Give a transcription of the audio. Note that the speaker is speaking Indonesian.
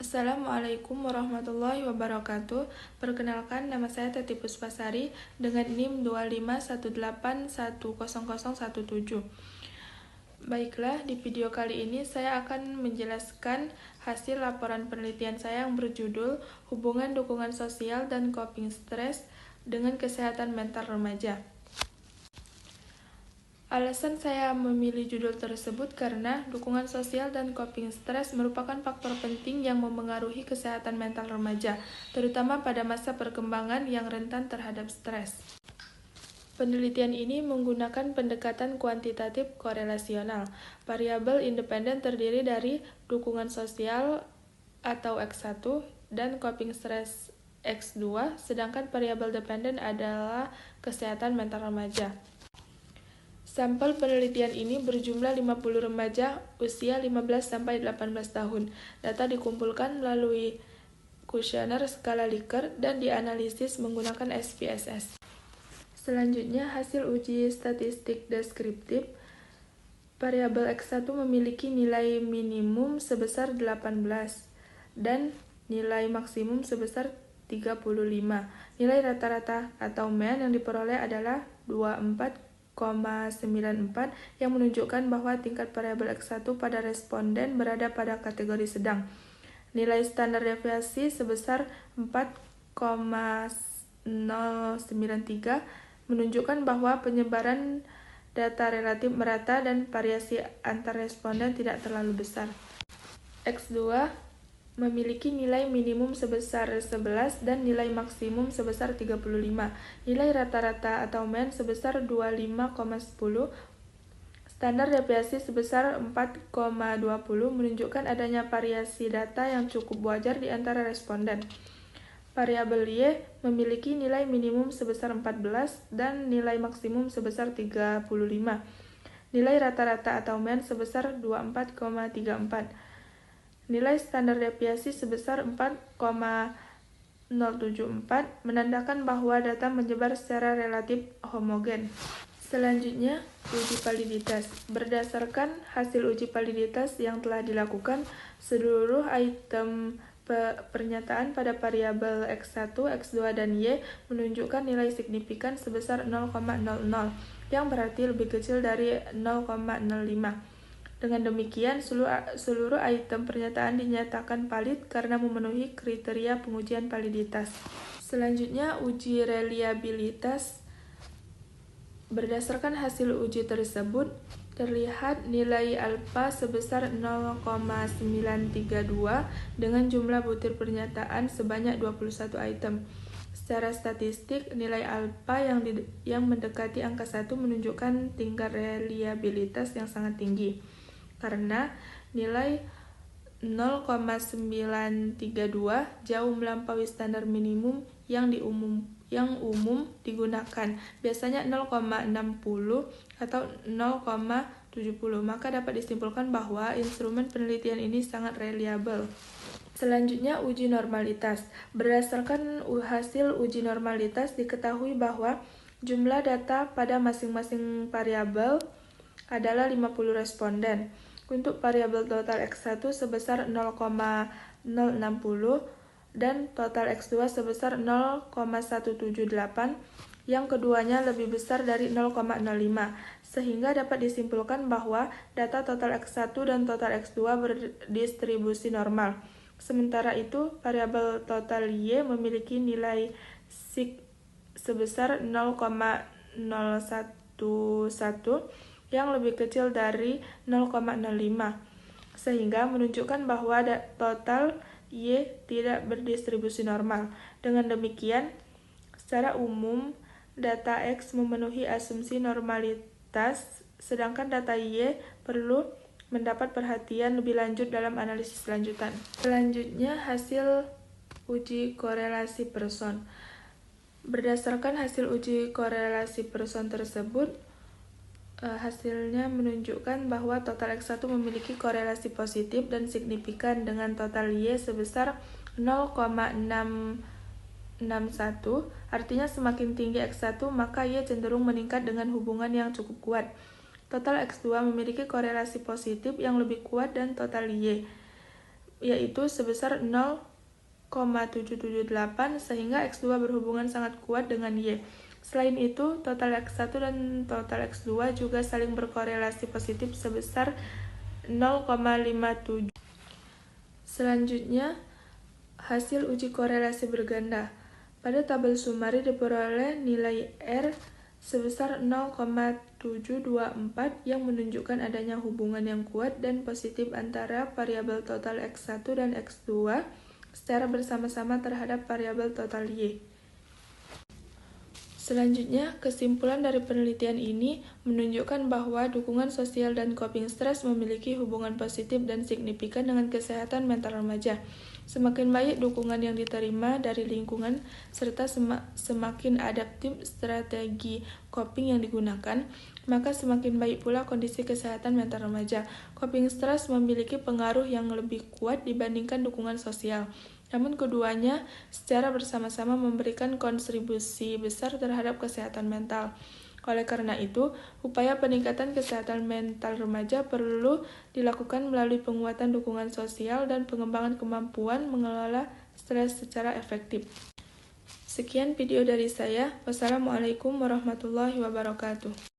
Assalamualaikum warahmatullahi wabarakatuh. Perkenalkan, nama saya Teti Puspasari dengan NIM 251810017. Baiklah, di video kali ini saya akan menjelaskan hasil laporan penelitian saya yang berjudul Hubungan Dukungan Sosial dan Coping Stress dengan Kesehatan Mental Remaja. Alasan saya memilih judul tersebut karena dukungan sosial dan coping stress merupakan faktor penting yang memengaruhi kesehatan mental remaja, terutama pada masa perkembangan yang rentan terhadap stres. Penelitian ini menggunakan pendekatan kuantitatif korelasional. Variabel independen terdiri dari dukungan sosial atau X1 dan coping stress X2, sedangkan variabel dependen adalah kesehatan mental remaja. Sampel penelitian ini berjumlah 50 remaja usia 15-18 tahun. Data dikumpulkan melalui kuesioner skala Likert dan dianalisis menggunakan SPSS. Selanjutnya, hasil uji statistik deskriptif. Variabel X1 memiliki nilai minimum sebesar 18 dan nilai maksimum sebesar 35. Nilai rata-rata atau mean yang diperoleh adalah 24,94 yang menunjukkan bahwa tingkat variabel X1 pada responden berada pada kategori sedang. Nilai standar deviasi sebesar 4,093 menunjukkan bahwa penyebaran data relatif merata dan variasi antar responden tidak terlalu besar. X2 memiliki nilai minimum sebesar 11 dan nilai maksimum sebesar 35. Nilai rata-rata atau mean sebesar 25,10. Standar deviasi sebesar 4,20 menunjukkan adanya variasi data yang cukup wajar di antara responden. Variabel Y memiliki nilai minimum sebesar 14 dan nilai maksimum sebesar 35. Nilai rata-rata atau mean sebesar 24,34. Nilai standar deviasi sebesar 4,074 menandakan bahwa data menyebar secara relatif homogen. Selanjutnya, uji validitas. Berdasarkan hasil uji validitas yang telah dilakukan, seluruh item pernyataan pada variabel X1, X2, dan Y menunjukkan nilai signifikan sebesar 0,00, yang berarti lebih kecil dari 0,05. Dengan demikian, seluruh item pernyataan dinyatakan valid karena memenuhi kriteria pengujian validitas. Selanjutnya, uji reliabilitas. Berdasarkan hasil uji tersebut, terlihat nilai alfa sebesar 0,932 dengan jumlah butir pernyataan sebanyak 21 item. Secara statistik, nilai alfa yang mendekati angka 1 menunjukkan tingkat reliabilitas yang sangat tinggi, karena nilai 0,932 jauh melampaui standar minimum yang umum digunakan, biasanya 0,60 atau 0,70, maka dapat disimpulkan bahwa instrumen penelitian ini sangat reliable. Selanjutnya, uji normalitas. Berdasarkan hasil uji normalitas, diketahui bahwa jumlah data pada masing-masing variabel adalah 50 responden. Untuk variabel total X1 sebesar 0,060 dan total X2 sebesar 0,178, yang keduanya lebih besar dari 0,05, sehingga dapat disimpulkan bahwa data total X1 dan total X2 berdistribusi normal. Sementara itu, variabel total Y memiliki nilai sig sebesar 0,011 yang lebih kecil dari 0,05, sehingga menunjukkan bahwa total Y tidak berdistribusi normal. Dengan demikian, secara umum, data X memenuhi asumsi normalitas, sedangkan data Y perlu mendapat perhatian lebih lanjut dalam analisis lanjutan. Selanjutnya, hasil uji korelasi person. Berdasarkan hasil uji korelasi person tersebut, hasilnya menunjukkan bahwa total X1 memiliki korelasi positif dan signifikan dengan total Y sebesar 0,661. Artinya semakin tinggi X1, maka Y cenderung meningkat dengan hubungan yang cukup kuat. Total X2 memiliki korelasi positif yang lebih kuat dan total Y yaitu sebesar 0,778 sehingga X2 berhubungan sangat kuat dengan Y. Selain itu, total X1 dan total X2 juga saling berkorelasi positif sebesar 0,57. Selanjutnya, hasil uji korelasi berganda. Pada tabel sumari diperoleh nilai R sebesar 0,724 yang menunjukkan adanya hubungan yang kuat dan positif antara variabel total X1 dan X2 secara bersama-sama terhadap variabel total Y. Selanjutnya, kesimpulan dari penelitian ini menunjukkan bahwa dukungan sosial dan coping stres memiliki hubungan positif dan signifikan dengan kesehatan mental remaja. Semakin baik dukungan yang diterima dari lingkungan, serta semakin adaptif strategi coping yang digunakan, maka semakin baik pula kondisi kesehatan mental remaja. Coping stres memiliki pengaruh yang lebih kuat dibandingkan dukungan sosial. Namun keduanya secara bersama-sama memberikan kontribusi besar terhadap kesehatan mental. Oleh karena itu, upaya peningkatan kesehatan mental remaja perlu dilakukan melalui penguatan dukungan sosial dan pengembangan kemampuan mengelola stres secara efektif. Sekian video dari saya. Wassalamualaikum warahmatullahi wabarakatuh.